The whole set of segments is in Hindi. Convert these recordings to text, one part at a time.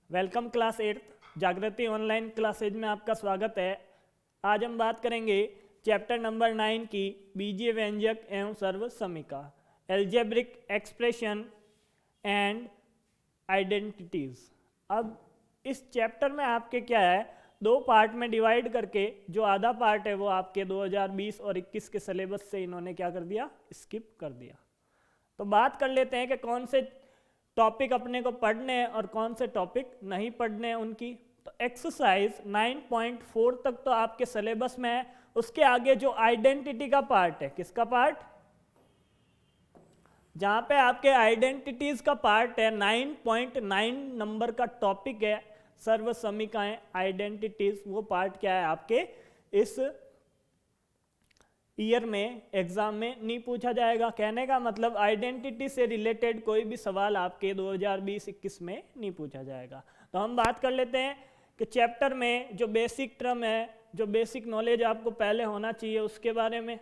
वेलकम क्लास 8 जागृति ऑनलाइन क्लासेज में आपका स्वागत है। आज हम बात करेंगे चैप्टर नंबर 9 की बीजीय व्यंजक एवं सर्वसमीका, एल्जेब्रिक एक्सप्रेशन एंड आइडेंटिटीज। अब इस चैप्टर में आपके क्या है, दो पार्ट में डिवाइड करके जो आधा पार्ट है वो आपके 2020 और 21 के सिलेबस से इन्होंने क्या कर दिया, स्किप कर दिया। तो बात कर लेते हैं कि कौन से टॉपिक अपने को पढ़ने हैं और कौन से टॉपिक नहीं पढ़ने हैं उनकी। तो एक्सरसाइज 9.4 तक तो आपके सिलेबस में है। उसके आगे जो आइडेंटिटी का पार्ट है, किसका पार्ट, जहां पे आपके आइडेंटिटीज का पार्ट है, 9.9 नंबर का टॉपिक है सर्वसमीकाएं आइडेंटिटीज। वो पार्ट क्या है आपके इस ईयर में एग्जाम में नहीं पूछा जाएगा। कहने का मतलब आइडेंटिटी से रिलेटेड कोई भी सवाल आपके 2020-21 में नहीं पूछा जाएगा। तो हम बात कर लेते हैं कि चैप्टर में जो बेसिक टर्म है, जो बेसिक नॉलेज आपको पहले होना चाहिए उसके बारे में।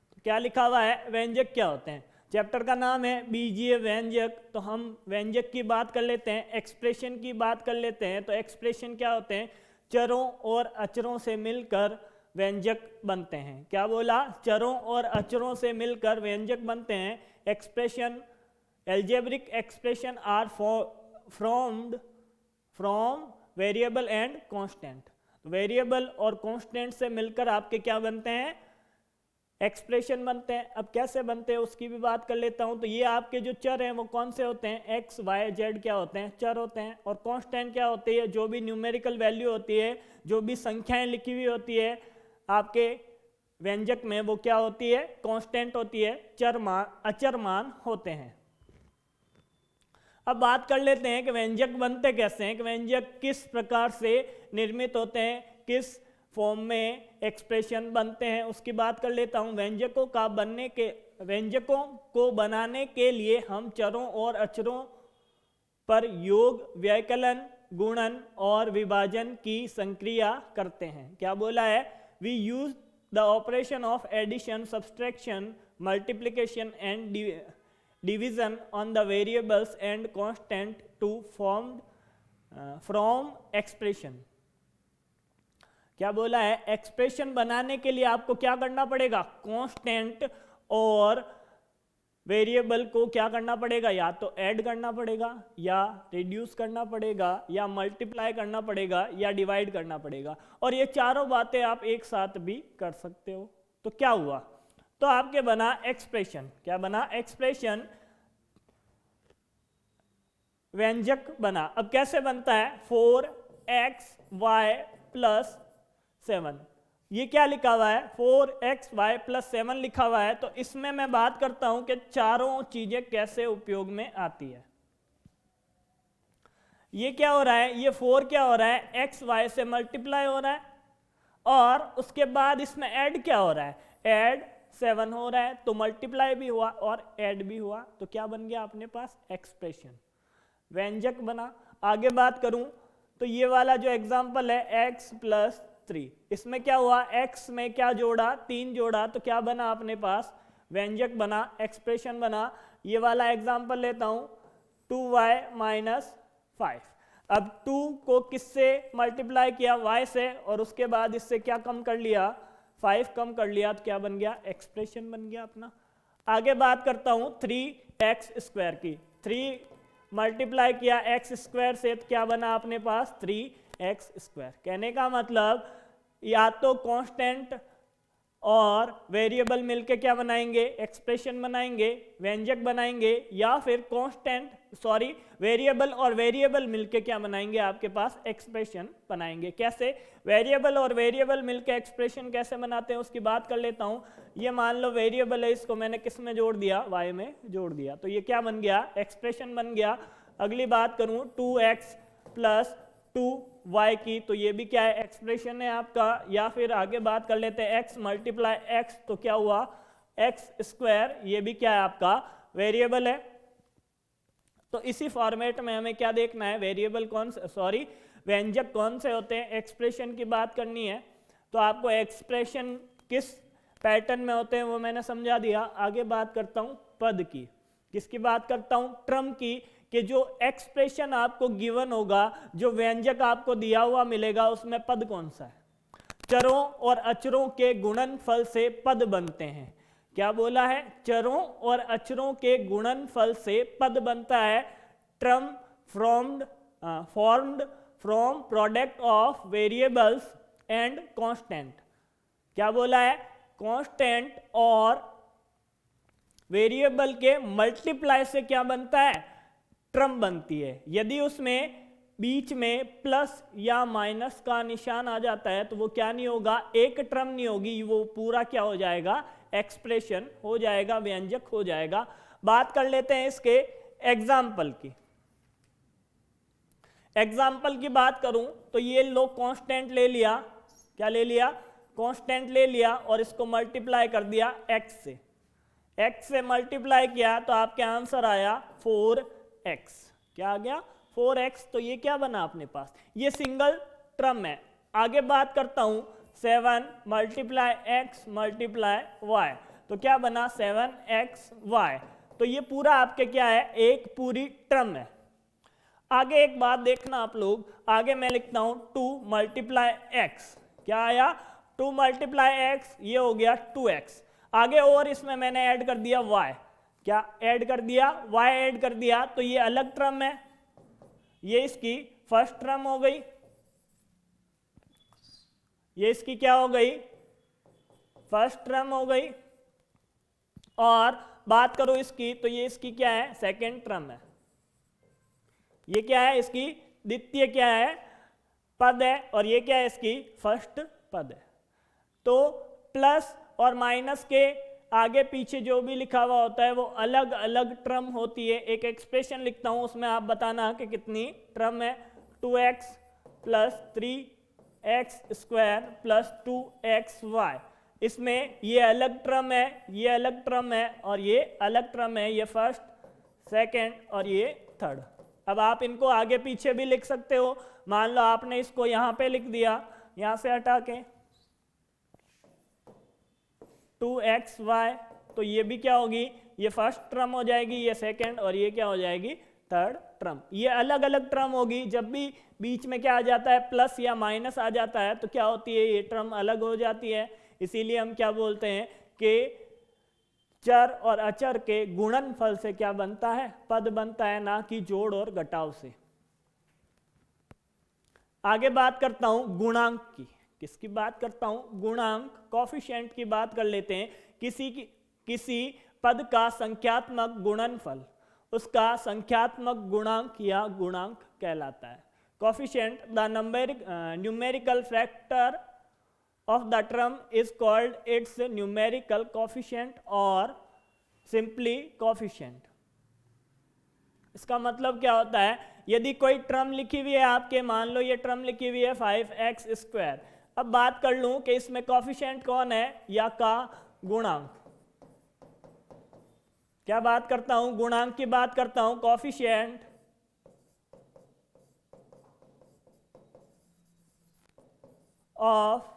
तो क्या लिखा हुआ है, व्यंजक क्या होते हैं। चैप्टर का नाम है बीजीय व्यंजक। तो हम व्यंजक की बात कर लेते हैं, एक्सप्रेशन की बात कर लेते हैं। तो एक्सप्रेशन क्या होते हैं, चरों और अचरों से मिलकर व्यंजक बनते हैं। क्या बोला, चरों और अचरों से मिलकर व्यंजक बनते हैं। Expression, algebraic expression are formed from variable and constant. Variable और कांस्टेंट से मिलकर आपके क्या बनते हैं, एक्सप्रेशन बनते हैं। अब कैसे बनते हैं उसकी भी बात कर लेता हूं। तो ये आपके जो चर हैं वो कौन से होते हैं, एक्स वाई जेड क्या होते हैं, चर होते हैं। और कांस्टेंट क्या होती है, जो भी न्यूमेरिकल वैल्यू होती है, जो भी संख्याएं लिखी हुई होती है आपके व्यंजक में, वो क्या होती है, कांस्टेंट होती है, चर मान अचर मान होते हैं। अब बात कर लेते हैं कि व्यंजक बनते कैसे हैं, कि व्यंजक किस प्रकार से निर्मित होते हैं, किस फॉर्म में एक्सप्रेशन बनते हैं, उसकी बात कर लेता हूं। व्यंजकों को बनाने के लिए हम चरों और अचरों पर योग, व्यकलन, गुणन और विभाजन की संक्रिया करते हैं। क्या बोला है, we use the operation of addition, subtraction, multiplication and division on the variables and constant to form from expression। क्या बोला है, एक्सप्रेशन बनाने के लिए आपको क्या करना पड़ेगा, कांस्टेंट और वेरिएबल को क्या करना पड़ेगा, या तो ऐड करना पड़ेगा, या रिड्यूस करना पड़ेगा, या मल्टीप्लाई करना पड़ेगा, या डिवाइड करना पड़ेगा। और ये चारों बातें आप एक साथ भी कर सकते हो। तो क्या हुआ, तो आपके बना एक्सप्रेशन। क्या बना, एक्सप्रेशन, व्यंजक बना। अब कैसे बनता है, 4xy + 7। ये क्या लिखा हुआ है, 4xy + 7 लिखा हुआ है। तो इसमें मैं बात करता हूं कि चारों चीजें कैसे उपयोग में आती है। ये क्या हो रहा है, ये 4 क्या हो रहा है, xy से मल्टीप्लाई हो रहा है, और उसके बाद इसमें ऐड क्या हो रहा है, ऐड 7 हो रहा है। तो मल्टीप्लाई भी हुआ और ऐड भी हुआ। तो क्या बन गया अपने पास, एक्सप्रेशन, व्यंजक बना। आगे बात करूं तो ये वाला जो एग्जांपल है x + 3, इसमें क्या हुआ, x में क्या जोड़ा, 3 जोड़ा। तो क्या बना अपने पास, व्यंजक बना, एक्सप्रेशन बना। ये वाला एग्जांपल लेता हूं, 2y - 5। अब 2 को किससे मल्टीप्लाई किया, y से, और उसके बाद इससे क्या कम कर लिया, 5 कम कर लिया। तो क्या बन गया, एक्सप्रेशन बन गया अपना। आगे बात करता हूं 3x² की, 3 मल्टीप्लाई किया x² से, तो क्या बना अपने पास, 3x²। कहने का मतलब या तो कांस्टेंट और वेरिएबल मिलके क्या बनाएंगे, एक्सप्रेशन बनाएंगे, व्यंजक बनाएंगे, या फिर वेरिएबल और वेरिएबल मिलके क्या बनाएंगे, आपके पास एक्सप्रेशन बनाएंगे। कैसे, वेरिएबल और वेरिएबल मिलके एक्सप्रेशन कैसे बनाते हैं उसकी बात कर लेता हूं। ये मान लो वेरिएबल है, इसको मैंने किस में जोड़ दिया, y में जोड़ दिया। तो ये क्या बन गया, एक्सप्रेशन बन गया। अगली बात करूं 2x + 2y की, तो ये भी क्या है, एक्सप्रेशन है आपका। या फिर आगे बात कर लेते हैं x × x, तो क्या हुआ, x², ये भी क्या है आपका, वेरिएबल है। तो इसी फॉर्मेट में हमें क्या देखना है, वेरिएबल व्यंजक कौन से होते हैं, एक्सप्रेशन की बात करनी है। तो आपको एक्सप्रेशन किस पैटर्न में होते हैं वो मैंने समझा दिया। आगे बात करता हूं पद की, किसकी बात करता हूं, ट्रम की, कि जो एक्सप्रेशन आपको गिवन होगा, जो व्यंजक आपको दिया हुआ मिलेगा, उसमें पद कौन सा है। चरों और अचरों के गुणनफल से पद बनते हैं। क्या बोला है, चरों और अचरों के गुणनफल से पद बनता है। Term formed from product of variables and constant. क्या बोला है, कांस्टेंट और वेरिएबल के मल्टीप्लाई से क्या बनता है, टर्म बनती है। यदि उसमें बीच में प्लस या माइनस का निशान आ जाता है तो वो क्या नहीं होगा, एक टर्म नहीं होगी, वो पूरा क्या हो जाएगा, एक्सप्रेशन हो जाएगा, व्यंजक हो जाएगा। बात कर लेते हैं इसके एग्जाम्पल की। एग्जाम्पल की बात करूं तो ये लो कांस्टेंट ले लिया, क्या ले लिया, कांस्टेंट ले लिया और इसको मल्टीप्लाई कर दिया x से। x से मल्टीप्लाई किया तो आपके आंसर आया 4x। क्या आ गया, 4x। तो ये क्या बना अपने पास, ये सिंगल टर्म है। आगे बात करता हूं 7 मल्टीप्लाई x मल्टीप्लाई y, तो क्या बना 7xy। तो ये पूरा आपके क्या है, एक पूरी टर्म है। आगे एक बात देखना आप लोग, आगे मैं लिखता हूं 2 मल्टीप्लाई x, क्या आया 2 मल्टीप्लाई x, ये हो गया 2x। आगे और इसमें मैंने ऐड कर दिया y, क्या ऐड कर दिया, y ऐड कर दिया, तो ये अलग टर्म है, ये इसकी फर्स्ट टर्म हो गई, ये इसकी क्या हो गई, फर्स्ट टर्म हो गई। और बात करो इसकी तो ये इसकी क्या है, सेकंड टर्म है। ये क्या है, इसकी द्वितीय क्या है, पद है, और ये क्या है, इसकी फर्स्ट पद है। तो प्लस और माइनस के आगे पीछे जो भी लिखा हुआ होता है वो अलग अलग टर्म होती है। एक एक्सप्रेशन लिखता हूं, उसमें आप बताना कि कितनी टर्म है। 2x plus 3x square plus 2xy, इसमें ये अलग टर्म है, ये अलग टर्म है, और ये अलग टर्म है, ये फर्स्ट, सेकंड और ये थर्ड। अब आप इनको आगे पीछे भी लिख सकते हो। मान लो आपने इसको यहां पे लिख दिया, यहां से हटा के 2xy, तो ये भी क्या होगी, ये फर्स्ट टर्म हो जाएगी, ये सेकंड, और ये क्या हो जाएगी, थर्ड टर्म। ये अलग अलग टर्म होगी। जब भी बीच में क्या आ जाता है, प्लस या माइनस आ जाता है, तो क्या होती है, ये टर्म अलग हो जाती है। इसीलिए हम क्या बोलते हैं कि चर और अचर के गुणनफल से क्या बनता है, पद बनता है, ना कि जोड़ और घटाव से। आगे बात करता हूं गुणांक की। किसकी बात करता हूं, गुणांक, कोफिशिएंट की बात कर लेते हैं। किसी पद का संख्यात्मक गुणनफल उसका संख्यात्मक गुणांक या गुणांक कहलाता है। Coefficient, the numerical factor of the term is called its numerical coefficient or simply coefficient। इसका मतलब क्या होता है, यदि कोई टर्म लिखी हुई है आपके, मान लो ये टर्म लिखी हुई है 5x स्क्वायर। अब बात कर लूं कि इसमें कोफिशिएंट कौन है, या का गुणांक। क्या बात करता हूं, गुणांक की बात करता हूं। कोफिशिएंट ऑफ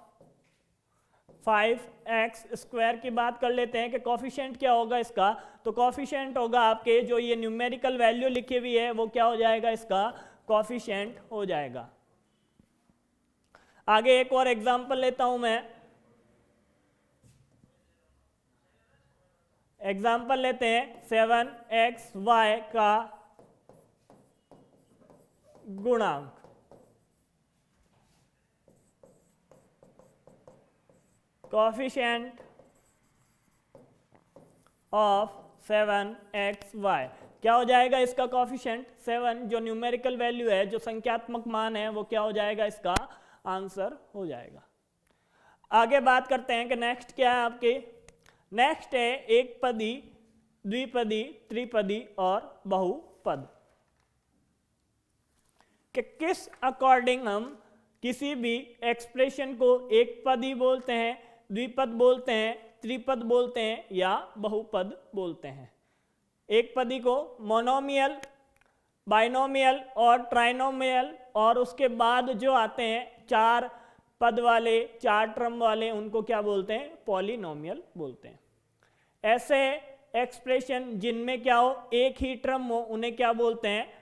5x स्क्वायर की बात कर लेते हैं कि कोफिशिएंट क्या होगा इसका। तो कोफिशिएंट होगा आपके, जो ये न्यूमेरिकल वैल्यू लिखी हुई है वो क्या हो जाएगा, इसका कोफिशिएंट हो जाएगा। आगे एक और एग्जांपल लेता हूं मैं। एग्जांपल लेते हैं 7xy का गुणांक। कोफिशिएंट ऑफ 7xy क्या हो जाएगा, इसका कोफिशिएंट 7, जो न्यूमेरिकल वैल्यू है, जो संख्यात्मक मान है, वो क्या हो जाएगा, इसका आंसर हो जाएगा। आगे बात करते हैं कि नेक्स्ट क्या है आपके। नेक्स्ट है एक पदी, द्विपदी, त्रिपदी और बहुपद। कि किस अकॉर्डिंग हम किसी भी एक्सप्रेशन को एक पदी बोलते हैं, द्विपद बोलते हैं, त्रिपद बोलते हैं या बहुपद बोलते हैं। एक पदी को मोनोमियल, बाइनोमियल और ट्राइनोमियल, और उसके बाद जो आते हैं 4 पद वाले, 4 टर्म वाले, उनको क्या बोलते हैं, पॉलिनोमियल बोलते हैं। ऐसे एक्सप्रेशन जिनमें क्या हो, एक ही टर्म हो, उन्हें क्या बोलते हैं,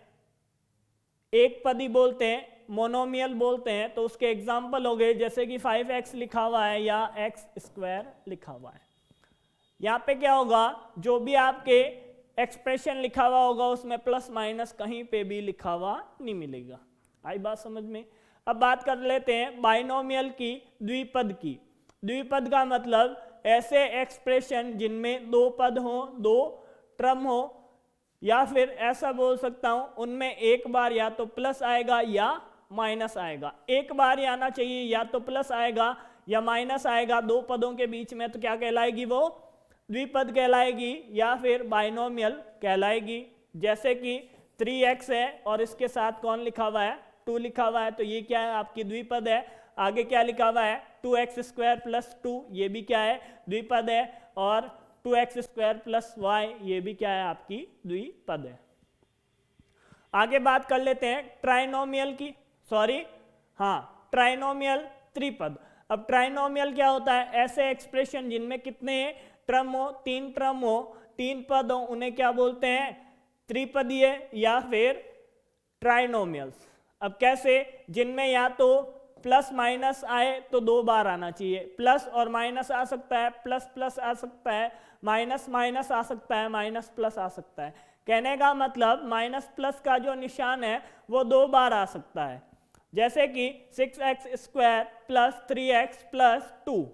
एक पदी बोलते हैं, मोनोमियल बोलते हैं। तो उसके एग्जाम्पल हो गए जैसे कि 5x लिखा हुआ है या x² लिखा हुआ है। यहाँ पे क्या होगा, जो भी आपके एक्सप्रेशन लिखा हुआ होगा उसमें प्लस माइनस कहीं पे भी लिखा हुआ नहीं मिलेगा। आई बात समझ में। अब बात कर लेते हैं बाइनोमियल की, द्विपद की। द्विपद का मतलब ऐसे एक्सप्रेशन जिनमें दो पद हो, दो टर्म हो, या फिर ऐसा बोल सकता हूं उनमें एक बार या तो प्लस आएगा या माइनस आएगा। एक बार ही आना चाहिए, या तो प्लस आएगा या माइनस आएगा दो पदों के बीच में, तो क्या कहलाएगी वो, द्विपद कहलाएगी या फिर बाइनोमियल कहलाएगी। जैसे कि 3x है और इसके साथ कौन लिखा हुआ है, 2 लिखा हुआ है, तो ये क्या है, आपकी द्विपद है। आगे क्या लिखा हुआ है, 2x² + 2, ये भी क्या है, द्विपद है। और 2x² + y, ये भी क्या है, आपकी द्विपद है। आगे बात कर लेते हैं ट्राइनोमियल की, ट्राइनोमियल त्रिपद। अब ट्राइनोमियल क्या होता है, ऐसे एक्सप्रेशन जिनमें कितने टर्म हो, 3 टर्म हो, 3 पद हो, उन्हें क्या बोलते हैं, त्रिपदीय या फिर ट्राइनोमियल्स। अब कैसे, जिनमें या तो प्लस माइनस आए तो 2 बार आना चाहिए, प्लस और माइनस आ सकता है, प्लस प्लस आ सकता है, माइनस माइनस आ सकता है, माइनस प्लस आ सकता है। कहने का मतलब माइनस प्लस का जो निशान है वो 2 बार आ सकता है। जैसे कि 6x² + 3x + 2,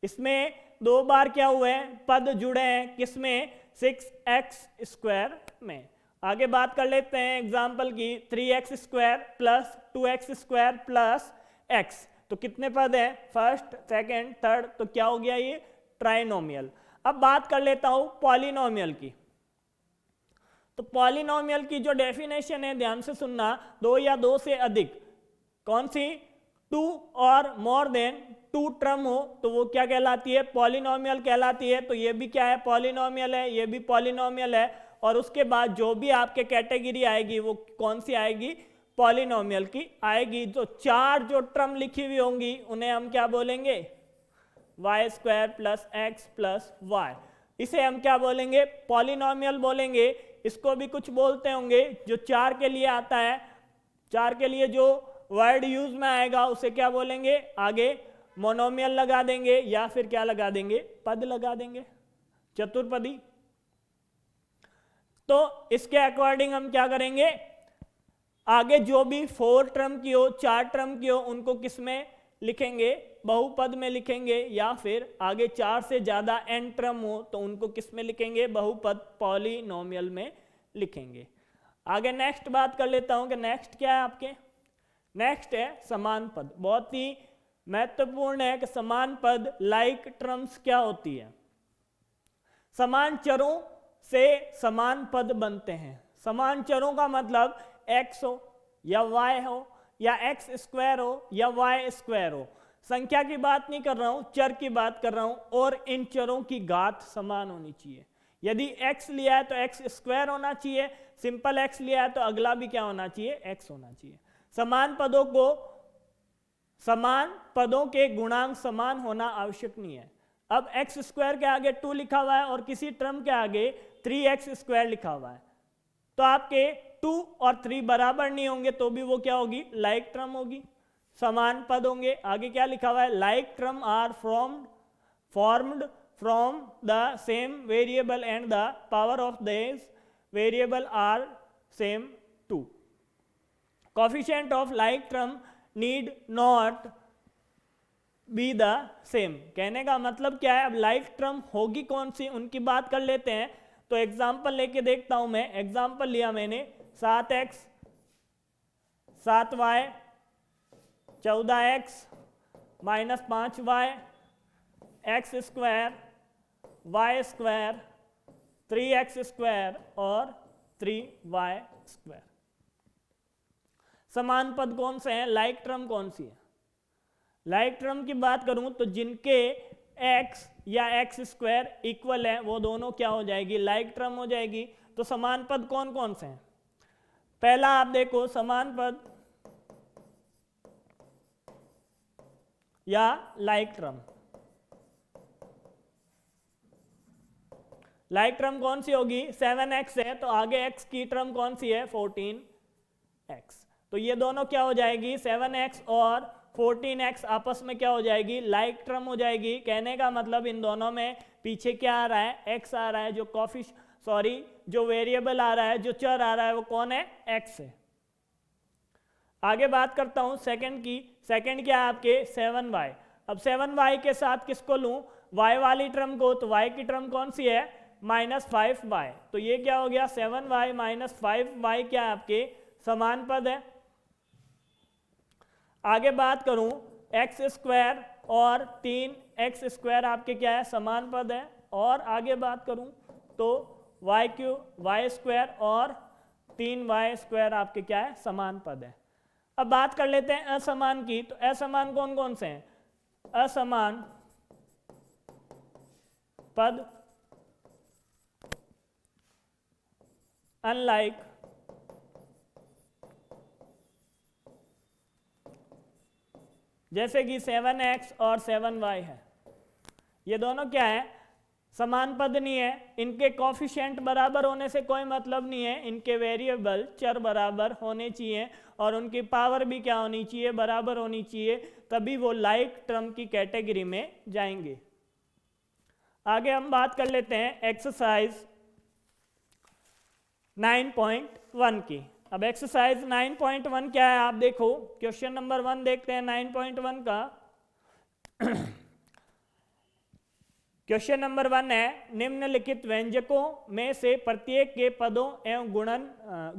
इसमें 2 बार क्या हुए हैं, पद जुड़े हैं, किसमें, 6x² में। आगे बात कर लेते हैं एग्जाम्पल की, 3x² + 2x² + x, तो कितने पद हैं, फर्स्ट, सेकंड, थर्ड, तो क्या हो गया, ये ट्राइनोमियल। अब बात कर लेता हूं पॉलिनोमियल की। तो पॉलिनोमियल की जो डेफिनेशन है, ध्यान से सुनना, 2 या 2 से अधिक, कौन सी, 2 और मोर देन 2 टर्म हो तो वो क्या कहलाती है, पॉलिनोमियल कहलाती है। तो ये भी क्या है, पॉलिनोमियल है, ये भी पॉलिनोमियल है। और उसके बाद जो भी आपके कैटेगरी आएगी वो कौन सी आएगी, पॉलिनोमियल की आएगी। तो 4 जो टर्म लिखी हुई होंगी उन्हें हम क्या बोलेंगे, y² + x + y, इसे हम क्या बोलेंगे, पॉलिनोमियल बोलेंगे। इसको भी कुछ बोलते होंगे, जो 4 के लिए आता है, 4 के लिए जो वर्ड यूज में आएगा उसे क्या बोलेंगे, आगे मोनोमियल लगा देंगे या फिर क्या लगा देंगे, पद लगा देंगे, चतुर्पदी। तो इसके अकॉर्डिंग हम क्या करेंगे, आगे जो भी 4 टर्म की हो, 4 टर्म की हो, उनको किस में लिखेंगे, बहुपद में लिखेंगे, या फिर आगे 4 से ज्यादा n टर्म हो तो उनको किस में लिखेंगे, बहुपद, पॉलिनोमियल में लिखेंगे। आगे नेक्स्ट बात कर लेता हूं कि नेक्स्ट क्या है आपके, नेक्स्ट है समान पद। बहुत ही महत्वपूर्ण है कि समान पद लाइक टर्म्स क्या होती है, समान चरों से समान पद बनते हैं। समान चरों का मतलब x हो या y हो या x² हो या y² हो। संख्या की बात नहीं कर रहा हूं, चर की बात कर रहा हूं। और इन चरों की घात समान होनी चाहिए। यदि x लिया है तो x² होना चाहिए, सिंपल x लिया है तो अगला भी क्या होना चाहिए, x होना चाहिए। समान पदों को, समान पदों के गुणांक समान होना आवश्यक नहीं है। अब x² के आगे 2 लिखा हुआ है और किसी टर्म के आगे 3x² लिखा हुआ है, तो आपके 2 और 3 बराबर नहीं होंगे तो भी वो क्या होगी, लाइक टर्म होगी, समान पद होंगे। आगे क्या लिखा हुआ है, like term are formed from the same variable and the power of these variable are same too. Coefficient of like term need not be the same। कहने का मतलब क्या है, अब लाइक टर्म होगी कौन सी, उनकी बात कर लेते हैं। तो एग्जाम्पल लेके देखता हूं मैं, एग्जाम्पल लिया मैंने 7x 7y 14x -5y x² y² 3x² और 3y²। समान पद कौन से हैं, लाइक टर्म कौन सी है। लाइक टर्म की बात करूं तो जिनके x या x² इक्वल है वो दोनों क्या हो जाएगी, लाइक टर्म हो जाएगी। तो समान पद कौन कौन से हैं, पहला आप देखो समान पद या लाइक टर्म। लाइक टर्म कौन सी होगी, 7x है, तो आगे x की टर्म कौन सी है, 14x। तो ये दोनों क्या हो जाएगी, 7x और 14x आपस में क्या हो जाएगी, लाइक टर्म हो जाएगी। कहने का मतलब इन दोनों में पीछे क्या आ रहा है, x आ रहा है, जो वेरिएबल आ रहा है, जो चर आ रहा है वो कौन है, x है। आगे बात करता हूं सेकंड की। सेकंड क्या है आपके 7y। अब 7y के साथ किसको लूं, y वाली टर्म को, तो y की टर्म कौन सी है, -5y। तो ये क्या हो गया, 7y - 5y क्या है आपके समान पद है। आगे बात करूं x² और 3x² आपके क्या है, समान पद है। और आगे बात करूं तो y² और 3y² आपके क्या है, समान पद है। अब बात कर लेते हैं असमान की। तो असमान कौन कौन से हैं, असमान पद, अनलाइक, जैसे कि 7x और 7y है, ये दोनों क्या है, समान पद नहीं है। इनके कॉफिशिएंट बराबर होने से कोई मतलब नहीं है, इनके वेरिएबल चर बराबर होने चाहिए और उनकी पावर भी क्या होनी चाहिए, बराबर होनी चाहिए, तभी वो लाइक टर्म की कैटेगरी में जाएंगे। आगे हम बात कर लेते हैं एक्सरसाइज 9.1 की। अब एक्सरसाइज 9.1 क्या है, आप देखो क्वेश्चन नंबर 1 देखते हैं 9.1 का। क्वेश्चन नंबर 1 है, निम्नलिखित व्यंजकों में से प्रत्येक के पदों एवं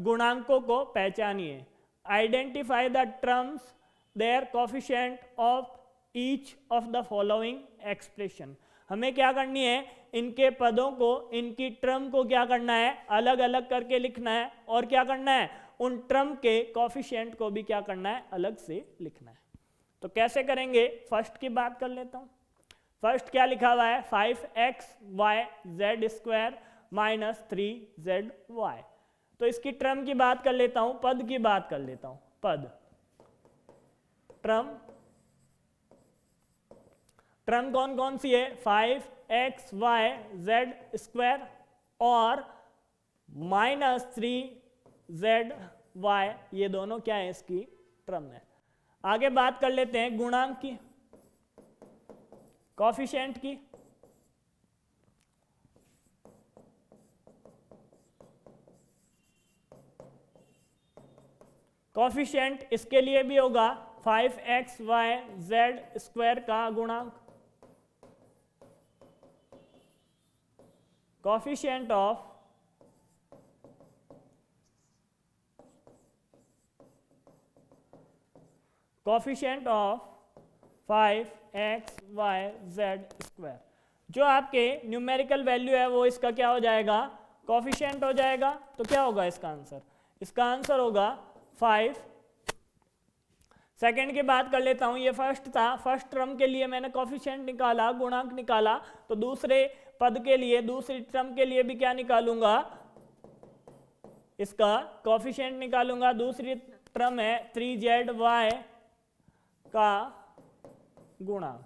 गुणांकों को पहचानिए। Identify the terms their coefficient of each of the following expression. हमें क्या करनी है, इनके पदों को, इनकी टर्म को क्या करना है, अलग अलग करके लिखना है। और क्या करना है, उन टर्म के कोफिशिएंट को भी क्या करना है, अलग से लिखना है। तो कैसे करेंगे, फर्स्ट की बात कर लेता हूं। फर्स्ट क्या लिखा हुआ है, 5xyz² - 3zy। तो इसकी टर्म की बात कर लेता हूं, पद की बात कर लेता हूं। पद टर्म कौन कौन सी है, 5xyz² और -3zy, ये दोनों क्या है, इसकी टर्म है। आगे बात कर लेते हैं गुणांक की, कोफिशिएंट की। कोफिशिएंट इसके लिए भी होगा 5xyz² का गुणांक, coefficient of coefficient of 5xyz²। जो आपके न्यूमेरिकल वैल्यू है वो इसका क्या हो जाएगा, कोफिशिएंट हो जाएगा। तो क्या होगा इसका आंसर, इसका आंसर होगा 5। सेकंड की बात कर लेता हूं, ये फर्स्ट था, फर्स्ट टर्म के लिए मैंने कोफिशिएंट निकाला, गुणांक निकाला। तो दूसरे पद के लिए, दूसरी टर्म के लिए भी क्या निकालूंगा, इसका कोफिशिएंट निकालूंगा। दूसरी टर्म है 3zy का गुणांक।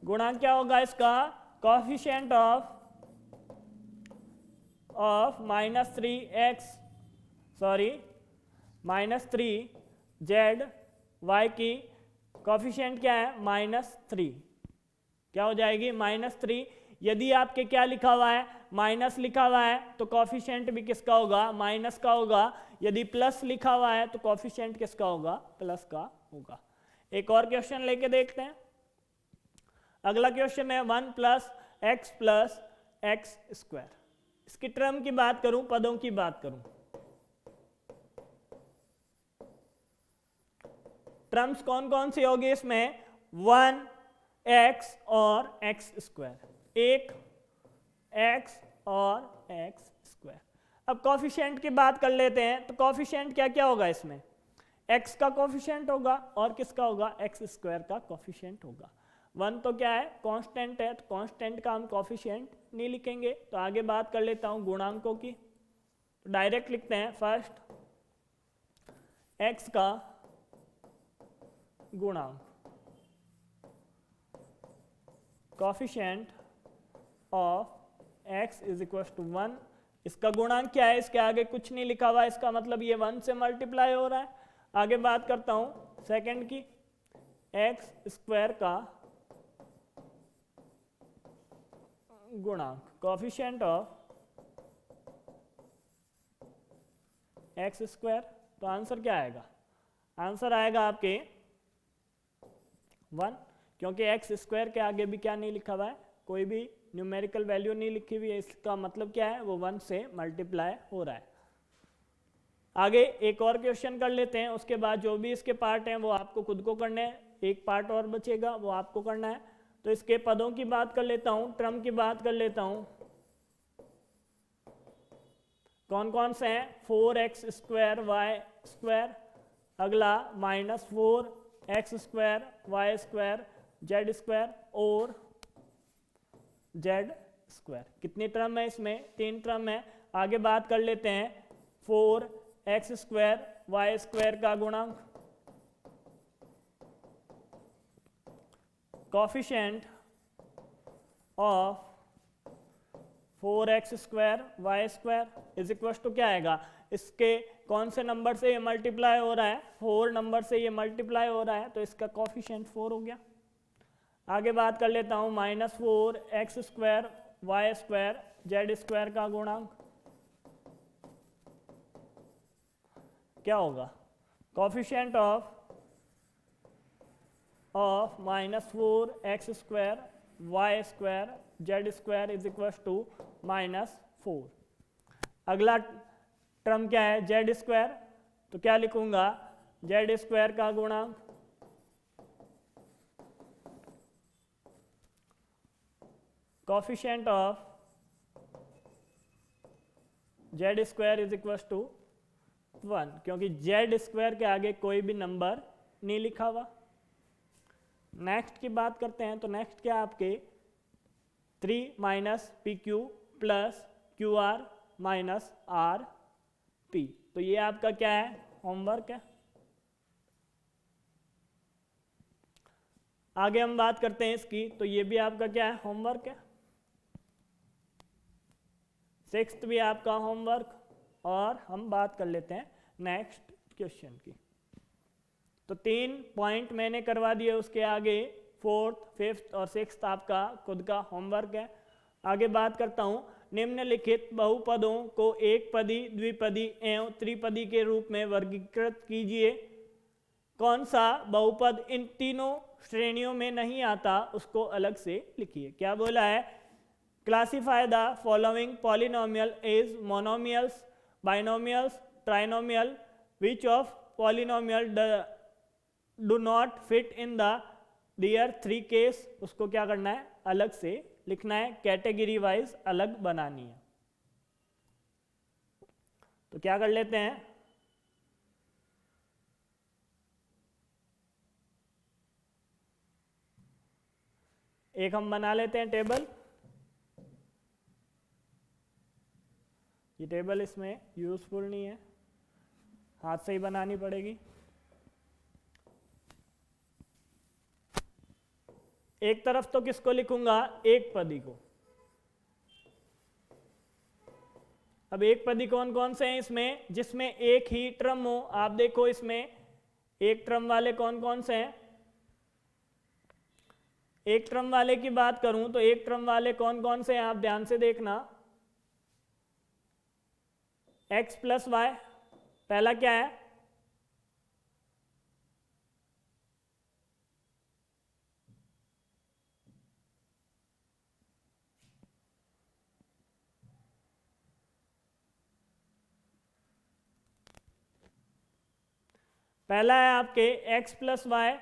गुणांक क्या होगा इसका, कोफिशिएंट ऑफ -3y की कोफिशिएंट क्या है, -3। क्या हो जाएगी, -3। यदि आपके क्या लिखा हुआ है, माइनस लिखा हुआ है, तो कोफिशिएंट भी किसका होगा, माइनस का होगा। यदि प्लस लिखा हुआ है तो कोफिशिएंट किसका होगा, प्लस का होगा। एक और क्वेश्चन लेके देखते हैं। अगला क्वेश्चन है 1 + x + x²। इसकी टर्म की बात करूं, पदों की बात करूं, टर्म्स कौन कौन सी होगी इसमें, 1x और x², एक x और x²। अब कोफिशिएंट की बात कर लेते हैं। तो कोफिशिएंट क्या क्या होगा इसमें, x का कोफिशिएंट होगा और किसका होगा, x² का कोफिशिएंट होगा। 1 तो क्या है, कांस्टेंट है, तो कांस्टेंट का हम कोफिशिएंट नहीं लिखेंगे। तो आगे बात कर लेता हूं गुणांकों की। तो डायरेक्ट लिखते हैं, फर्स्ट x का गुणांक, coefficient of x is equal to 1। इसका गुणांक क्या है, इसके आगे कुछ नहीं लिखा हुआ है, इसका मतलब ये 1 से मल्टीप्लाई हो रहा है। आगे बात करता हूं सेकंड की, एक्स स्क्वायर का गुणांक, कोएफिशिएंट ऑफ एक्स स्क्वायर। तो आंसर क्या आएगा, आंसर आएगा आपके 1, क्योंकि एक्स स्क्वायर के आगे भी क्या नहीं लिखा हुआ है, कोई भी न्यूमेरिकल वैल्यू नहीं लिखी हुई है, इसका मतलब क्या है, वो 1 से मल्टीप्लाई हो रहा है। आगे एक और क्वेश्चन कर लेते हैं, उसके बाद जो भी इसके पार्ट हैं वो आपको खुद को करने हैं, एक पार्ट और बचेगा वो आपको करना है। तो इसके पदों की बात कर लेता हूं, टर्म की बात कर लेता हूं, कौन कौन से हैं, 4x स्क्वायर वाई स्क्वायर, अगला -4x square y square z square और जेड स्क्वायर। कितनी टर्म है इसमें, 3 टर्म है। आगे बात कर लेते हैं 4x स्क्वायर वाई स्क्वायर का गुणांक, coefficient of 4x square y square is equal to क्या आएगा, इसके कौन से नंबर से ये मल्टीप्लाई हो रहा है, 4 नंबर से ये मल्टीप्लाई हो रहा है, तो इसका कोएफिशिएंट 4 हो गया। आगे बात कर लेता हूँ -4x square y square z square का गुणांक क्या होगा, coefficient of -4x square y square z square is equal to -4। अगला टर्म क्या है, जेड स्क्वायर, तो क्या लिखूंगा, जेड स्क्वायर का गुणांक coefficient of z square is equal to 1, क्योंकि जेड स्क्वायर के आगे कोई भी नंबर नहीं लिखा हुआ। नेक्स्ट की बात करते हैं, तो नेक्स्ट क्या आपके 3 - PQ plus QR minus RP। तो ये आपका क्या है, होमवर्क है। आगे हम बात करते हैं इसकी, तो ये भी आपका क्या है, होमवर्क है। 6th भी आपका होमवर्क। और हम बात कर लेते हैं नेक्स्ट क्वेश्चन की। तो 3 पॉइंट मैंने करवा दिए, उसके आगे 4th, 5th और 6th आपका खुद का होमवर्क है। आगे बात करता हूँ, निम्नलिखित बहुपदों को एक पदी, द्विपदी एवं त्रिपदी के रूप में वर्गीकृत कीजिए। कौन सा बहुपद इन तीनों श्रेणियों में नहीं आता, उसको अलग से लिखिए। क्या बोला है, classify the following polynomial as monomials, binomials, trinomial, which of polynomial do not fit in the their 3 case. उसको क्या करना है, अलग से लिखना है, कैटेगरी वाइज अलग बनानी है। तो क्या कर लेते हैं, एक हम बना लेते हैं टेबल। ये टेबल इसमें यूजफुल नहीं है, हाथ से ही बनानी पड़ेगी। एक तरफ तो किसको लिखूंगा, एक पदी को। अब एक पदी कौन कौन से हैं इसमें, जिसमें एक ही टर्म हो। आप देखो इसमें एक टर्म वाले कौन कौन से हैं। एक टर्म वाले की बात करूं तो एक टर्म वाले कौन कौन से हैं, आप ध्यान से देखना। x प्लस वाई, पहला क्या है, पहला है आपके x प्लस वाई,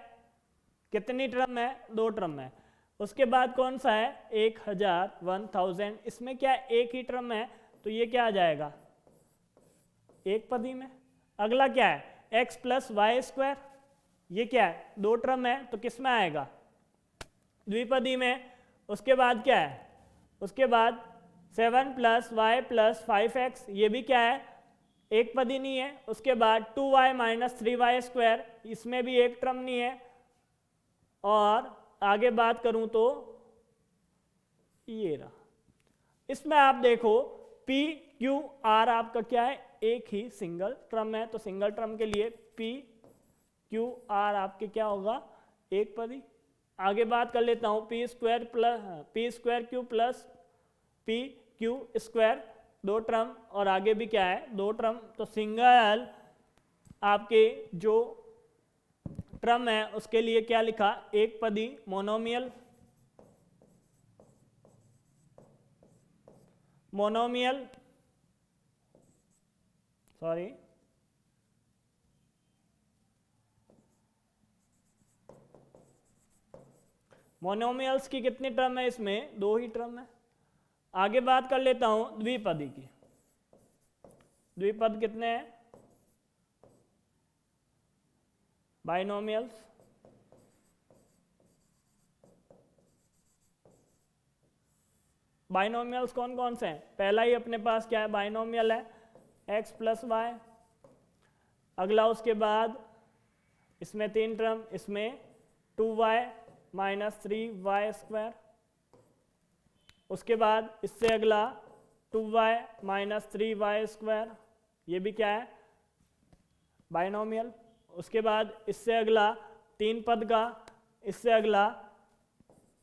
कितनी टर्म है, 2 टर्म है। उसके बाद कौन सा है, 1000, 1000, इसमें क्या एक ही टर्म है, तो ये क्या आ जाएगा, एक पदी में। अगला क्या है, x प्लस वाई स्क्वायर, ये क्या है, 2 टर्म है, तो किस में आएगा, द्विपदी में। उसके बाद क्या है, उसके बाद 7 प्लस वाई प्लस 5x, ये भी क्या है, एक पदी नहीं है। उसके बाद 2y माइनस 3y स्क्वायर, इसमें भी एक टर्म नहीं है। और आगे बात करूं तो ये रहा, इसमें आप देखो पी क्यू आर आपका क्या है, एक ही सिंगल टर्म है, तो सिंगल टर्म के लिए पी क्यू आर आपके क्या होगा, एक पदी। आगे बात कर लेता हूँ P square Q plus P Q square, दो टर्म, और आगे भी क्या है, दो टर्म, तो सिंगल आपके जो टर्म है उसके लिए क्या लिखा, एक पदी मोनोमियल, सॉरी मोनोमियल्स की कितनी टर्म है, इसमें दो ही टर्म है। आगे बात कर लेता हूं द्विपदी की। द्विपद कितने हैं, बाइनोमियल्स। बाइनोमियल्स कौन कौन से हैं, पहला ही अपने पास क्या है, बाइनोमियल है x प्लस वाई। अगला उसके बाद इसमें तीन टर्म, इसमें 2y माइनस 3y स्क्वायर। उसके बाद इससे अगला 2y माइनस 3y स्क्वायर, ये भी क्या है, बाइनोमियल। उसके बाद इससे अगला तीन पद का, इससे अगला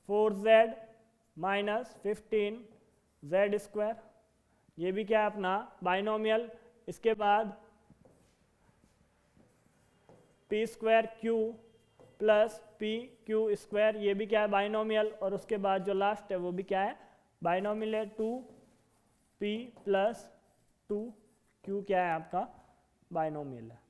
4z माइनस 15z स्क्वायर, ये भी क्या है अपना बाइनोमियल। इसके बाद P square Q plus P Q square, ये भी क्या है बाइनोमियल। और उसके बाद जो लास्ट है वो भी क्या है, बाइनोमियल है, 2p प्लस 2q क्या है आपका, बाइनोमियल है।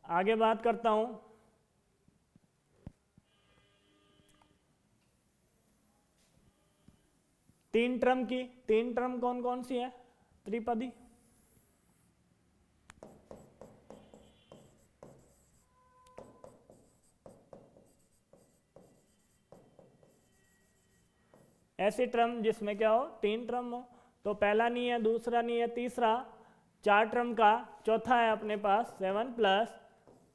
आगे बात करता हूं तीन टर्म की। तीन टर्म कौन कौन सी है, त्रिपदी। ऐसी टर्म जिसमें क्या हो, तीन टर्म हो, तो पहला नहीं है, दूसरा नहीं है, तीसरा, चार टर्म का चौथा है अपने पास 7 प्लस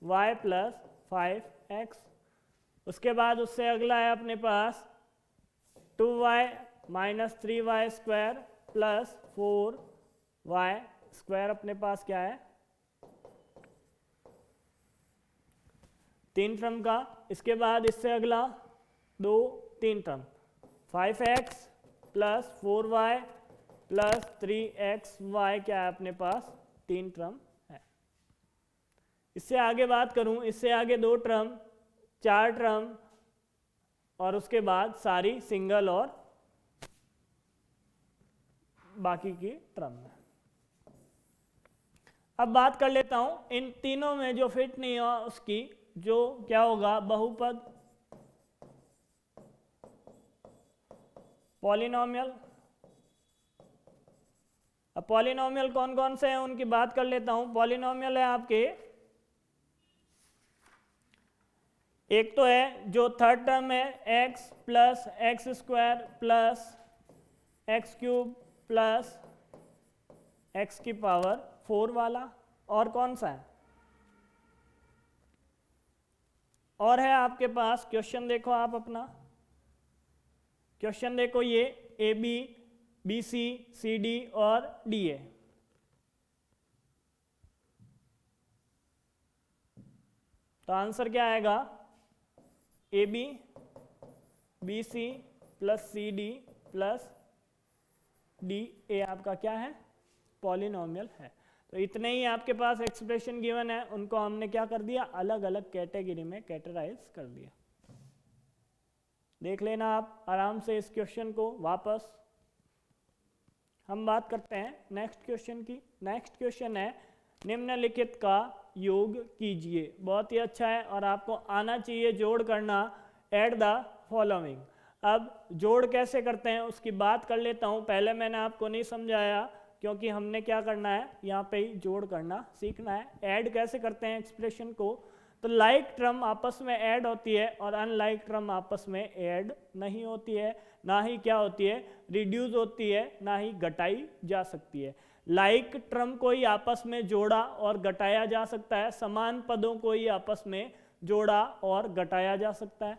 वाई प्लस 5x। उसके बाद उससे अगला है अपने पास 2y minus 3y square plus 4y square, अपने पास क्या है, तीन टर्म का। इसके बाद इससे अगला दो तीन term 5x plus 4y plus 3xy, क्या है अपने पास, तीन टर्म है। इससे आगे बात करूं, इससे आगे दो टर्म, चार टर्म, और उसके बाद सारी सिंगल और बाकी की टर्म है। अब बात कर लेता हूं इन तीनों में जो फिट नहीं हुआ उसकी जो क्या होगा, बहुपद, पॉलिनोमियल। अब पॉलिनोमियल कौन कौन से हैं उनकी बात कर लेता हूं। पॉलिनोमियल है आपके, एक तो है जो थर्ड टर्म है x plus x square plus x cube plus x की पावर 4 वाला। और कौन सा है, और है आपके पास, क्वेश्चन देखो आप अपना, क्वेश्चन देखो, ये a b b c c d और डी ए। तो आंसर क्या आएगा, a b b c plus c d plus d a आपका क्या है, पॉलिनोमियल है। तो इतने ही आपके पास एक्सप्रेशन गिवन है, उनको हमने क्या कर दिया, अलग अलग कैटेगरी में कैटेगराइज कर दिया। देख लेना आप आराम से इस क्वेश्चन को वापस। हम बात करते हैं नेक्स्ट क्वेश्चन की। नेक्स्ट क्वेश्चन है, निम्नलिखित का योग कीजिए। बहुत ही अच्छा है और आपको आना चाहिए जोड़ करना, ऐड द फॉलोइंग। अब जोड़ कैसे करते हैं उसकी बात कर लेता हूं। पहले मैंने आपको नहीं समझाया क्योंकि हमने क्या करना है, यहाँ पे ही जोड़ करना सीखना है। ऐड कैसे करते हैं एक्सप्रेशन को, तो लाइक टर्म आपस में ऐड होती है और अनलाइक टर्म आपस में ऐड नहीं होती है, ना ही क्या होती है, रिड्यूस होती है, ना ही घटाई जा सकती है। लाइक टर्म को ही आपस में जोड़ा और घटाया जा सकता है, समान पदों को ही आपस में जोड़ा और घटाया जा सकता है।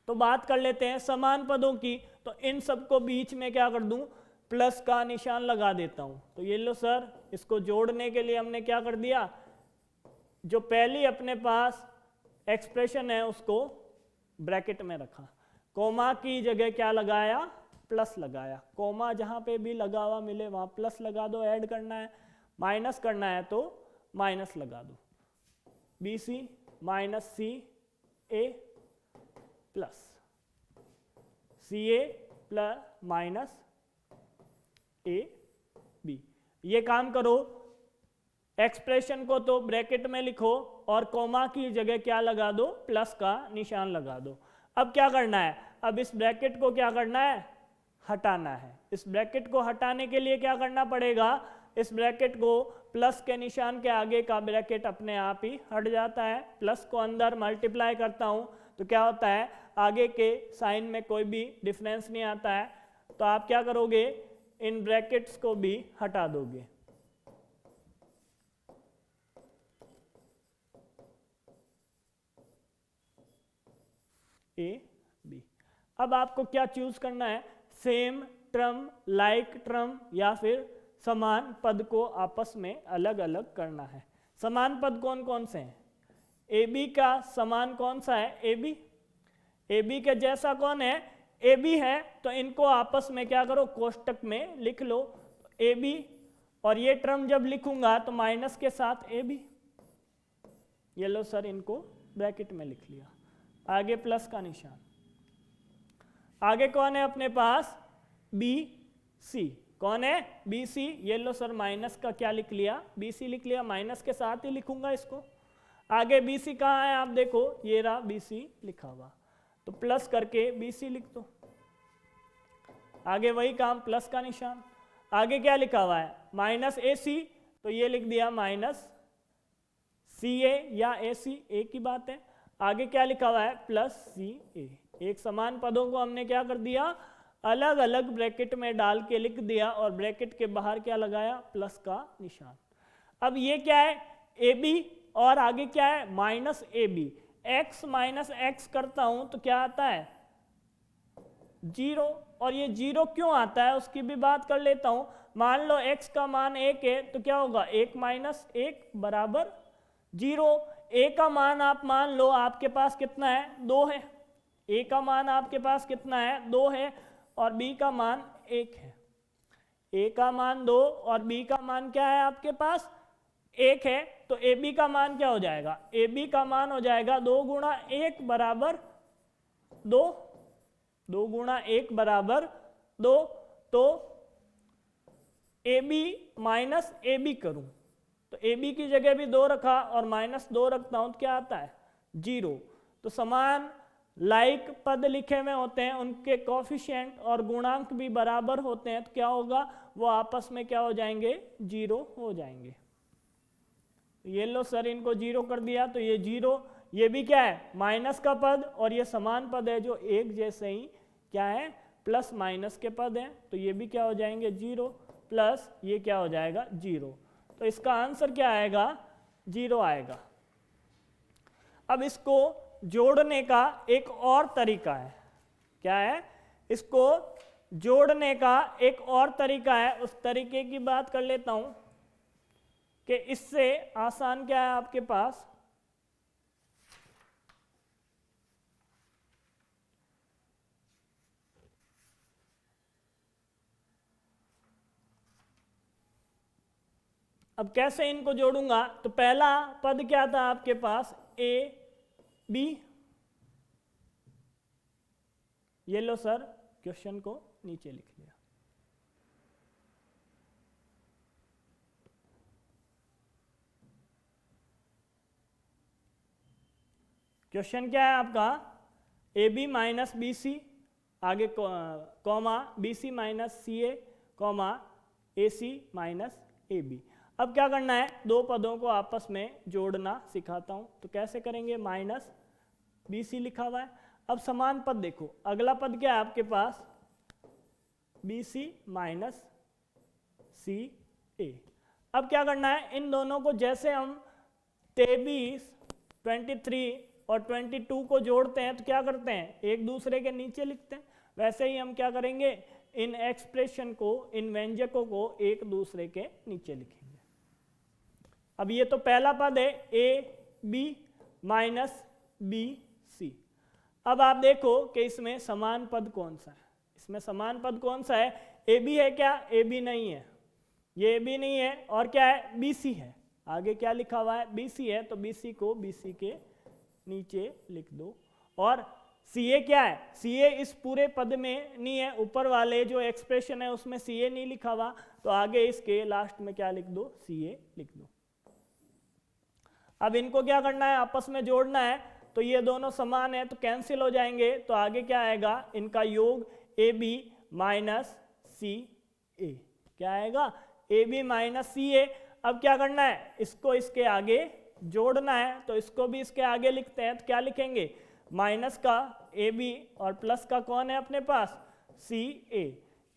तो बात कर लेते हैं समान पदों की। तो इन सबको बीच में क्या कर दूं, प्लस का निशान लगा देता हूं। तो ये लो सर, इसको जोड़ने के लिए हमने क्या कर दिया, जो पहली अपने पास एक्सप्रेशन है उसको ब्रैकेट में रखा, कोमा की जगह क्या लगाया, प्लस लगाया। कोमा जहां पे भी लगा हुआ मिले वहां प्लस लगा दो, ऐड करना है, माइनस करना है तो माइनस लगा दो। B C minus C a plus c a plus minus A b. ये काम करो, एक्सप्रेशन को तो ब्रैकेट में लिखो और कोमा की जगह क्या लगा दो, प्लस का निशान लगा दो। अब क्या करना है, अब इस ब्रैकेट को क्या करना है, हटाना है। इस ब्रैकेट को हटाने के लिए क्या करना पड़ेगा, इस ब्रैकेट को प्लस के निशान के आगे का ब्रैकेट अपने आप ही हट जाता है। प्लस को अंदर मल्टीप्लाई करता हूं तो क्या होता है, आगे के साइन में कोई भी डिफरेंस नहीं आता है। तो आप क्या करोगे, इन ब्रैकेट्स को भी हटा दोगे। A B. अब आपको क्या चूज करना है, सेम टर्म, लाइक टर्म या फिर समान पद को आपस में अलग अलग करना है। समान पद कौन कौन से हैं, ए बी का समान कौन सा है, ए बी। ए बी के जैसा कौन है, ए बी है। तो इनको आपस में क्या करो, कोष्टक में लिख लो ए बी, और ये टर्म जब लिखूंगा तो माइनस के साथ ए बी। ये लो सर, इनको ब्रैकेट में लिख लिया, आगे प्लस का निशान। आगे कौन है अपने पास, बी सी। कौन है, बी सी। ये लो सर, माइनस का क्या लिख लिया, बी सी लिख लिया, माइनस के साथ ही लिखूंगा इसको। आगे बी सी कहाँ है, आप देखो ये रहा बी सी लिखा हुआ, तो प्लस करके बी सी लिख दो। आगे वही काम, प्लस का निशान। आगे क्या लिखा हुआ है, माइनस ए सी, तो ये लिख दिया माइनस सी ए या ए सी, ए की बात है। आगे क्या लिखा हुआ है, प्लस सी ए। एक समान पदों को हमने क्या कर दिया, अलग अलग ब्रैकेट में डाल के लिख दिया, और ब्रैकेट के बाहर क्या लगाया, प्लस का निशान। अब ये क्या है, ए बी, और आगे क्या है, माइनस ए बी। एक्स माइनस एक्स करता हूं तो क्या आता है, जीरो। और ये जीरो क्यों आता है उसकी भी बात कर लेता हूं। मान लो x का मान 1 है तो क्या होगा, 1 माइनस 1 बराबर 0। a का मान आप मान लो आपके पास कितना है, 2 है। a का मान आपके पास कितना है, 2 है, और b का मान 1 है। a का मान 2 और b का मान क्या है आपके पास, 1 है। तो ab का मान क्या हो जाएगा, ab का मान हो जाएगा 2 गुणा 1 बराबर 2। 2 गुणा 1 बराबर 2। तो ab माइनस ab करूं तो ab की जगह भी 2 रखा और माइनस 2 रखता हूं तो क्या आता है, 0। तो समान लाइक पद लिखे में होते हैं, उनके कोफिशिएंट और गुणांक भी बराबर होते हैं, तो क्या होगा, वो आपस में क्या हो जाएंगे, 0 हो जाएंगे। ये लो सर, इनको 0 कर दिया तो ये 0, ये भी क्या है, माइनस का पद, और ये समान पद है जो एक जैसे ही क्या है, प्लस माइनस के पद हैं, तो ये भी क्या हो जाएंगे, 0 प्लस ये क्या हो जाएगा, 0। तो इसका आंसर क्या आएगा, 0 आएगा। अब इसको जोड़ने का एक और तरीका है, क्या है, इसको जोड़ने का एक और तरीका है। उस तरीके की बात कर लेता हूं कि इससे आसान क्या है आपके पास, अब कैसे इनको जोड़ूंगा। तो पहला पद क्या था आपके पास, ए बी। ये लो सर, क्वेश्चन को नीचे लिख लिया। क्वेश्चन क्या है आपका, A B minus B C, आगे comma B C minus C A, comma A C minus A B. अब क्या करना है, दो पदों को आपस में जोड़ना सिखाता हूं। तो कैसे करेंगे, माइनस बी सी लिखा हुआ है। अब समान पद देखो, अगला पद क्या है आपके पास, बी सी माइनस सी ए। अब क्या करना है, इन दोनों को जैसे हम 23, 23 और 22 को जोड़ते हैं तो क्या करते हैं, एक दूसरे के नीचे लिखते हैं, वैसे ही हम क्या करेंगे, इन एक्सप्रेशन को, इन व्यंजकों को एक दूसरे के नीचे लिखेंगे। अब ये तो पहला पद है a B minus B c. अब आप देखो कि इसमें समान पद कौन सा है, इसमें समान पद कौन सा है, ए बी है क्या, ए बी नहीं है, ये ए बी नहीं है, और क्या है, बी सी है। आगे क्या लिखा हुआ है, बी सी है, तो बी सी को बी सी के नीचे लिख दो। और सी ए क्या है, सी ए इस पूरे पद में नहीं है, ऊपर वाले जो एक्सप्रेशन है उसमें सी ए नहीं लिखा हुआ, तो आगे इसके लास्ट में क्या लिख दो, सी ए लिख दो। अब इनको क्या करना है, आपस में जोड़ना है, तो ये दोनों समान है तो कैंसिल हो जाएंगे, तो आगे क्या आएगा, इनका योग ए बी माइनस सी ए, क्या आएगा, ए बी माइनस सी ए। अब क्या करना है, इसको इसके आगे जोड़ना है, तो इसको भी इसके आगे लिखते हैं, तो क्या लिखेंगे, माइनस का ए बी और प्लस का कौन है अपने पास, सी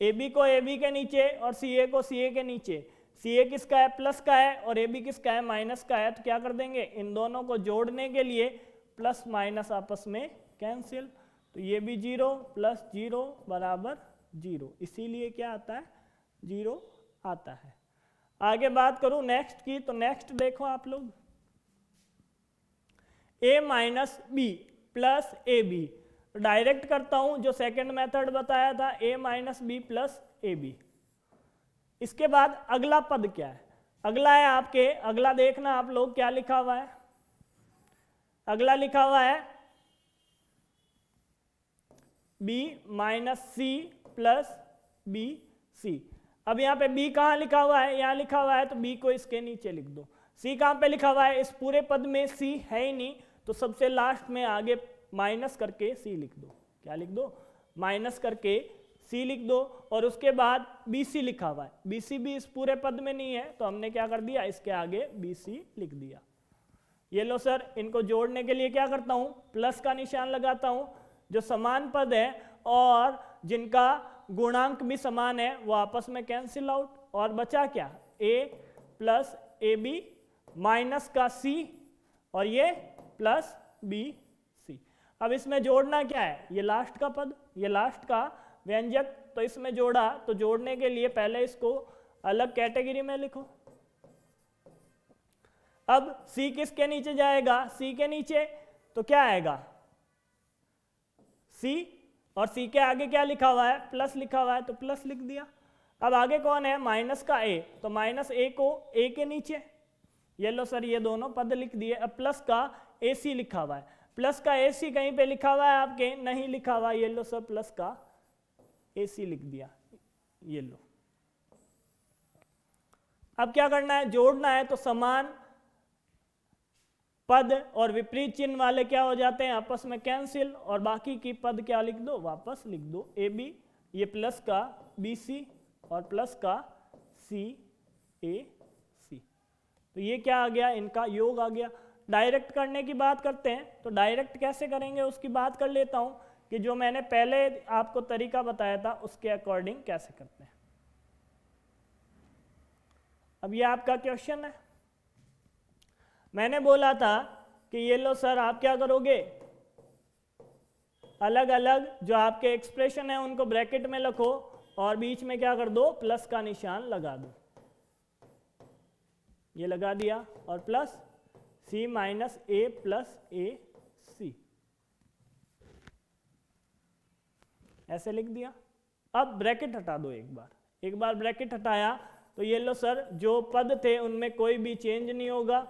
ए बी को ए बी के नीचे और सी ए को सी ए के नीचे, सी ए किसका है, प्लस का है, और ए बी किसका है, माइनस का है, तो क्या कर देंगे, इन दोनों को जोड़ने के लिए प्लस माइनस आपस में कैंसिल, तो ये भी 0 प्लस 0 बराबर 0, इसीलिए क्या आता है, 0 आता है। आगे बात करूं नेक्स्ट की, तो नेक्स्ट देखो आप लोग, a minus b plus a b, direct करता हूं जो सेकंड मेथड बताया था, a minus b plus a b. इसके बाद अगला पद क्या है, अगला है आपके, अगला देखना आप लोग क्या लिखा हुआ है, अगला लिखा हुआ है b minus c plus b c. अब यहाँ पे b कहाँ लिखा हुआ है, यहाँ लिखा हुआ है, तो b को इसके नीचे लिख दो। c कहाँ पे लिखा हुआ है, इस पूरे पद में c है ही नहीं, तो सबसे लास्ट में आगे माइनस करके c लिख दो, क्या लिख दो, माइनस करके c लिख दो, और उसके बाद bc लिखा हुआ है, bc भी इस पूरे पद में नहीं है, तो हमने क्या कर दिया, इसके आगे bc लिख दिया। ये लो सर, इनको जोड़ने के लिए क्या करता हूँ, प्लस का निशान लगाता हूँ, जो समान पद है और जिनका गुणांक भी समान है वो आपस में कैंसिल आउट, और बचा क्या, a plus a B minus का c और ये प्लस बी सी। अब इसमें जोड़ना क्या है, ये लास्ट का पद, ये लास्ट का व्यंजक, तो इसमें जोड़ा, तो जोड़ने के लिए पहले इसको अलग कैटेगरी में लिखो। अब c किसके नीचे जाएगा, c के नीचे, तो क्या आएगा, c, और c के आगे क्या लिखा हुआ है, प्लस लिखा हुआ है, तो प्लस लिख दिया। अब आगे कौन है, माइनस का a, तो माइनस a को a के नीचे, ये लो सर, ये दोनों पद लिख दिए। अब प्लस का ac लिखा हुआ है, प्लस का ac कहीं पे लिखा हुआ है आपके, नहीं लिखा हुआ, ये लो सर, प्लस का ac लिख दिया, ये लो। अब क्या करना है, जोड़ना है, तो समान पद और विपरीत चिन्ह वाले क्या हो जाते हैं, आपस में कैंसिल, और बाकी की पद क्या लिख दो, वापस लिख दो, ए बी, ये प्लस का बी सी और प्लस का सी ए सी, तो ये क्या आ गया, इनका योग आ गया। डायरेक्ट करने की बात करते हैं, तो डायरेक्ट कैसे करेंगे उसकी बात कर लेता हूं, कि जो मैंने पहले आपको तरीका बताया था उसके अकॉर्डिंग कैसे करते हैं। अब ये आपका क्वेश्चन है, मैंने बोला था कि ये लो सर, आप क्या करोगे, अलग अलग जो आपके एक्सप्रेशन है उनको ब्रैकेट में रखो और बीच में क्या कर दो, प्लस का निशान लगा दो, ये लगा दिया, और प्लस c माइनस ए प्लस ए सी, ऐसे लिख दिया। अब ब्रैकेट हटा दो, एक बार ब्रैकेट हटाया, तो ये लो सर, जो पद थे उनमें कोई भी चेंज नहीं होगा,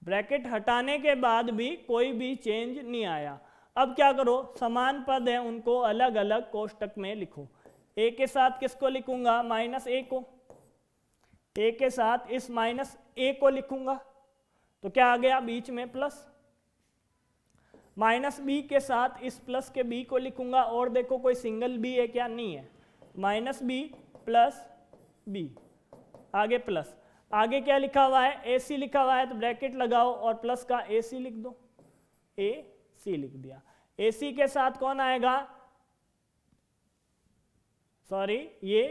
ब्रैकेट हटाने के बाद भी कोई भी चेंज नहीं आया। अब क्या करो, समान पद है उनको अलग अलग कोष्टक में लिखो। a के साथ किसको लिखूंगा, माइनस a को, a के साथ इस माइनस a को लिखूंगा, तो क्या आ गया, बीच में प्लस, माइनस b के साथ इस प्लस के b को लिखूंगा, और देखो कोई सिंगल b है क्या, नहीं है, माइनस b प्लस b, आगे प्लस, आगे क्या लिखा हुआ है, AC लिखा हुआ है, तो ब्रैकेट लगाओ और प्लस का AC लिख दो, AC लिख दिया। AC के साथ कौन आएगा, सॉरी ये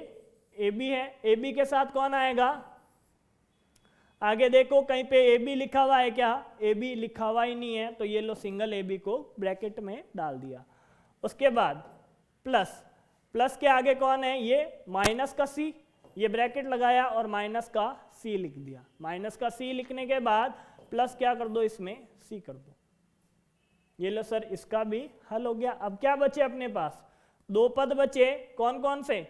AB है, AB के साथ कौन आएगा, आगे देखो कहीं पे AB लिखा हुआ है क्या, AB लिखा हुआ ही नहीं है, तो ये लो सिंगल AB को ब्रैकेट में डाल दिया। उसके बाद प्लस, प्लस के आगे कौन है, ये माइनस का C, ये ब्रैकेट लगाया और माइनस का C लिख दिया। माइनस का C लिखने के बाद प्लस क्या कर दो, इसमें C कर दो। ये लो सर इसका भी हल हो गया। अब क्या बचे अपने पास, दो पद बचे, कौन कौन से,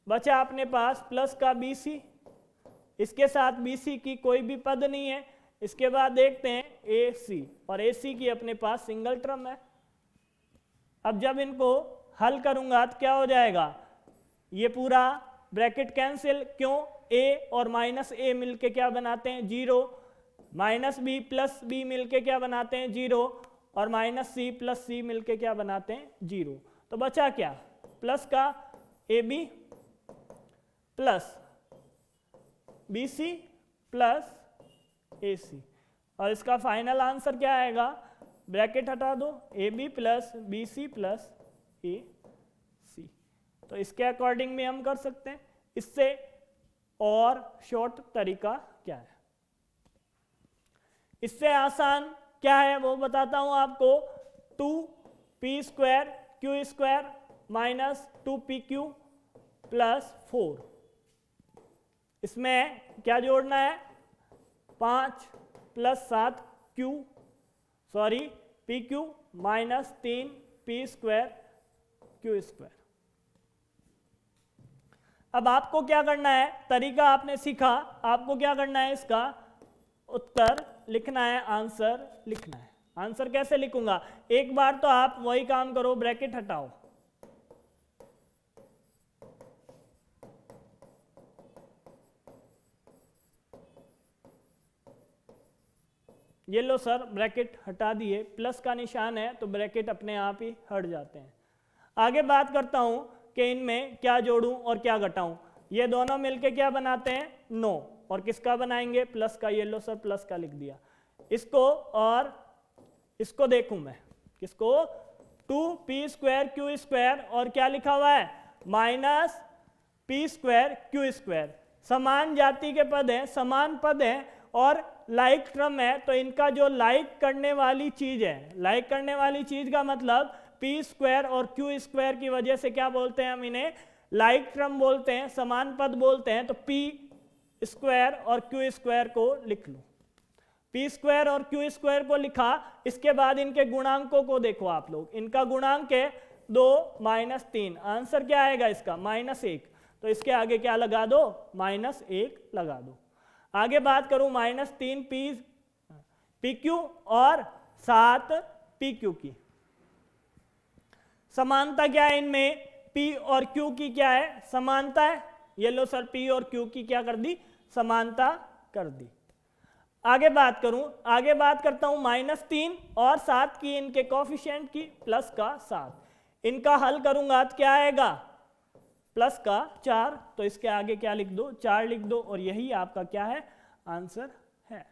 बचा अपने पास प्लस का BC, इसके साथ BC की कोई भी पद नहीं है। इसके बाद देखते हैं AC, और AC की अपने पास सिंगल टर्म है। अब जब इनको हल करूंगा तो क्या हो जाएगा, ये पूरा ब्रैकेट कैंसिल, क्यों, A और माइनस A मिलके क्या बनाते हैं 0, माइनस B प्लस B मिलके क्या बनाते हैं 0, और माइनस C प्लस C मिलके क्या बनाते हैं 0। तो बचा क्या, प्लस का AB plus BC plus AC, और इसका फाइनल आंसर क्या आएगा, ब्रैकेट हटा दो, AB plus BC plus AC। तो इसके अकॉर्डिंग में हम कर सकते हैं। इससे और शॉर्ट तरीका क्या है, इससे आसान क्या है वो बताता हूं आपको। 2p² q² minus 2pq plus 4, इसमें क्या जोड़ना है, 5 plus 7q, sorry pq minus 3p² q²। अब आपको क्या करना है, तरीका आपने सीखा, आपको क्या करना है, इसका उत्तर लिखना है, आंसर लिखना है। आंसर कैसे लिखूंगा, एक बार तो आप वही काम करो, ब्रैकेट हटाओ, ये लो सर ब्रैकेट हटा दिए, प्लस का निशान है तो ब्रैकेट अपने आप ही हट जाते हैं। आगे बात करता हूं कि इनमें क्या जोड़ूं और क्या घटाऊं। ये दोनों मिलके क्या बनाते हैं 9, और किसका बनाएंगे, प्लस का, ये लो सर प्लस का लिख दिया। इसको और इसको देखूं मैं, किसको, 2p² q² और क्या लिखा हुआ है माइनस p² q²। समान जाति के पद हैं, समान पद हैं और लाइक टर्म है, तो इनका जो लाइक करने वाली चीज है, लाइक करने वाली चीज का मतलब p² और q² की वजह से क्या बोलते हैं हम इन्हें, लाइक टर्म बोलते हैं, समान पद बोलते हैं। तो p² और q² को लिख लो, p² और q² को लिखा। इसके बाद इनके गुणांकों को देखो आप लोग, इनका गुणांक है 2 माइनस 3, आंसर क्या आएगा इसका -1, तो इसके आगे क्या लगा दो, -1 लगा दो। आगे बात करूं -3 pq और 7 pq की, समानता क्या है इनमें, p और q की क्या है, समानता है। ये लो सर p और q की क्या कर दी, समानता कर दी। आगे बात करूं, आगे बात करता हूं -3 और 7 की, इनके कोफिशिएंट की, प्लस का 7, इनका हल करूंगा तो क्या आएगा, प्लस का 4, तो इसके आगे क्या लिख दो, 4 लिख दो, और यही आपका क्या है, आंसर है।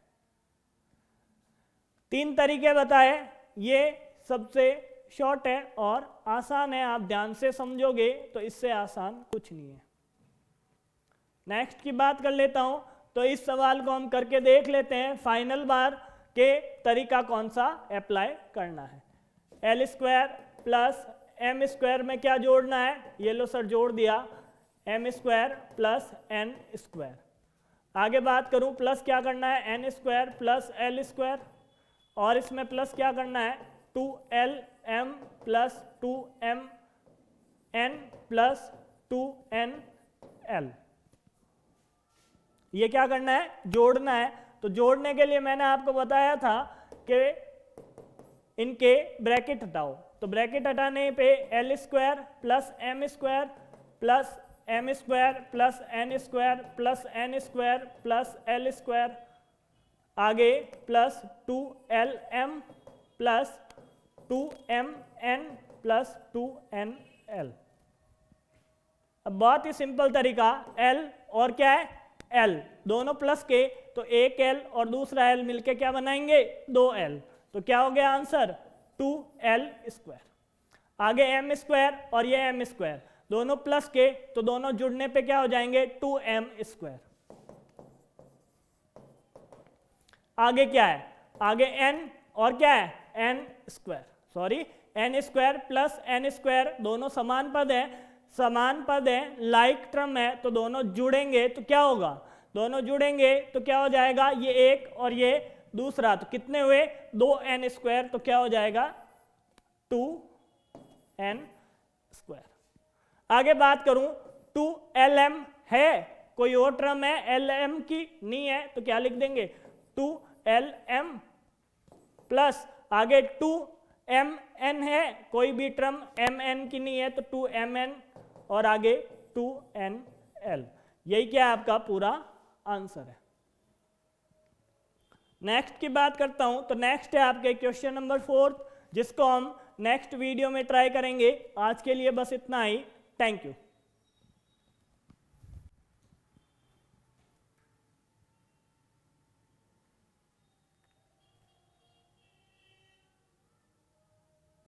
3 तरीके बताए, ये सबसे शॉर्ट है और आसान है, आप ध्यान से समझोगे तो इससे आसान कुछ नहीं है। नेक्स्ट की बात कर लेता हूं, तो इस सवाल को हम करके देख लेते हैं, फाइनल बार के तरीका कौन सा अप्लाई करना है। l² प्लस m² में क्या जोड़ना है, ये लो सर जोड़ दिया, m² प्लस n²। आगे बात करूं, प्लस क्या करना है, n² प्लस l², और इसमें प्लस क्या करना है, 2lm plus 2mn plus 2nl, ये क्या करना है, जोड़ना है। तो जोड़ने के लिए मैंने आपको बताया था कि इनके ब्रैकेट हटाओ, तो ब्रैकेट हटाने पे l² plus m² plus m² plus n² plus n² plus l², आगे plus 2lm plus 2mn plus 2nl। अब बहुत ही सिंपल तरीका, l और क्या है, l दोनों प्लस के, तो एक l और दूसरा l मिलके क्या बनाएंगे, 2l, तो क्या हो गया आंसर, 2l²। आगे m² और ये m², दोनों प्लस के तो दोनों जुड़ने पे क्या हो जाएंगे 2m²। आगे क्या है, आगे n और क्या है n² प्लस n², दोनों समान पद है, लाइक टर्म है, तो दोनों जुड़ेंगे तो क्या होगा, दोनों जुड़ेंगे तो क्या हो जाएगा, ये एक और ये दूसरा, तो कितने हुए 2n², तो क्या हो जाएगा 2n²। आगे बात करूं 2lm है, कोई और टर्म है lm की नहीं है, तो क्या लिख देंगे 2lm प्लस आगे 2mn है, कोई भी टर्म mn की नहीं है, तो 2mn और आगे 2nl। यही क्या है आपका पूरा आंसर है। नेक्स्ट की बात करता हूं, तो नेक्स्ट है आपके क्वेश्चन नंबर 4, जिसको हम नेक्स्ट वीडियो में ट्राई करेंगे। आज के लिए बस इतना ही। Thank you.